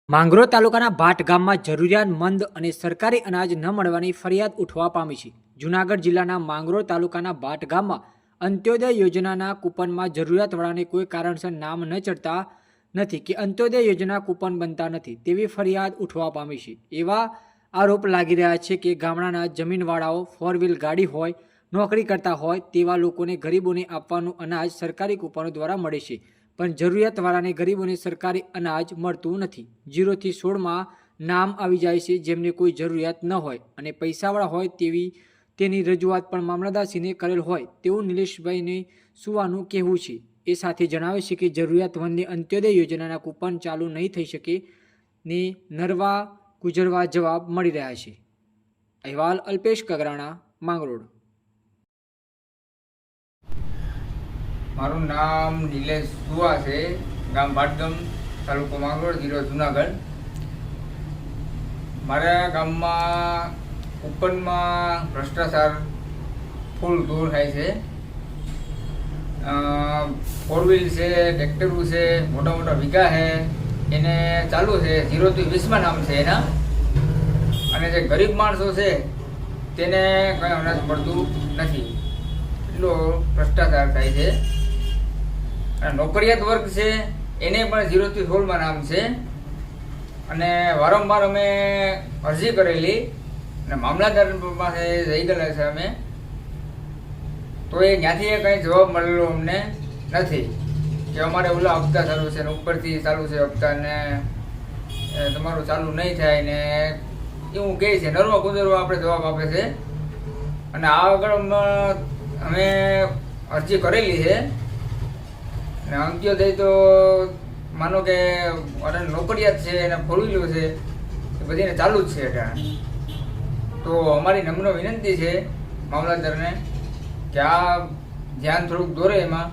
માંગરોળ તાલુકાના ભાટ ગામમાં જરૂરિયાતમંદ અને સરકારી અનાજ ન મળવાની ફરિયાદ ઉઠવા પામી છે. જૂનાગઢ જિલ્લાના માંગરોળ તાલુકાના ભાટ ગામમાં અંત્યોદય યોજનાના કૂપનમાં જરૂરિયાતવાળાને કોઈ કારણસર નામ ન ચડતા નથી કે અંત્યોદય યોજના કૂપન બનતા નથી તેવી ફરિયાદ ઉઠવા પામી છે. એવા આરોપ લાગી રહ્યા છે કે ગામડાના જમીનવાળાઓ 4 વ્હીલ ગાડી હોય, નોકરી કરતા હોય તેવા લોકોને ગરીબોને આપવાનું અનાજ સરકારી કૂપનો દ્વારા મળે છે, પણ જરૂરિયાતવાળાને ગરીબોને સરકારી અનાજ મળતું નથી. 0 થી 16માં નામ આવી જાય છે જેમને કોઈ જરૂરિયાત ન હોય અને પૈસાવાળા હોય તેની રજૂઆત પણ મામલતદારશ્રીને કરેલ હોય તેવું નિલેશભાઈને સુવાનું કહેવું છે. એ સાથે જણાવે છે કે જરૂરિયાતમંદને અંત્યોદય યોજનાના કૂપન ચાલુ નહીં થઈ શકે ને નરવા ગુજરવા જવાબ મળી રહ્યા છે. અહેવાલ અલ્પેશ કગરાણા, માંગરોળ. મારું નામ નિલેશ સુવા છે. ગામ ભાટગામ, તાલુકો માંગરોળ, જિલ્લો જુનાગઢ. મારા ગામમાં કૂપનમાં ભ્રષ્ટાચાર ફૂલ દૂર થાય છે. 4 વ્હીલ છે, ટ્રેક્ટરું છે, મોટા મોટા વીઘા છે, એને ચાલુ છે. 0 થી 20માં નામ છે એના. અને જે ગરીબ માણસો છે તેને કંઈ અનાજ મળતું નથી, એટલો ભ્રષ્ટાચાર થાય છે. અને નોકરિયાત વર્ગ છે એને પણ 0 થી 16માં નામ છે. અને વારંવાર અમે અરજી કરેલી અને મામલતદાર પાસે જઈ ગયેલા છે અમે, તો એ ત્યાંથી કંઈ જવાબ મળેલો અમને નથી કે અમારે ઓલા હપ્તા ચાલુ છે ને ઉપરથી ચાલુ છે હપ્તા ને તમારું ચાલુ નહીં થાય ને એવું કહે છે. નરવા ગુજરવા આપણે જવાબ આપે છે. અને આગળ અમે અરજી કરેલી છે ને અંત્યોદય તો માનો કે નોકરિયાત છે એને ફોરવ્હીલો છે એ બધીને ચાલુ જ છે અટાણે. તો અમારી નમ્ર વિનંતી છે મામલતદારને કે આ ધ્યાન થોડુંક દોરે એમાં.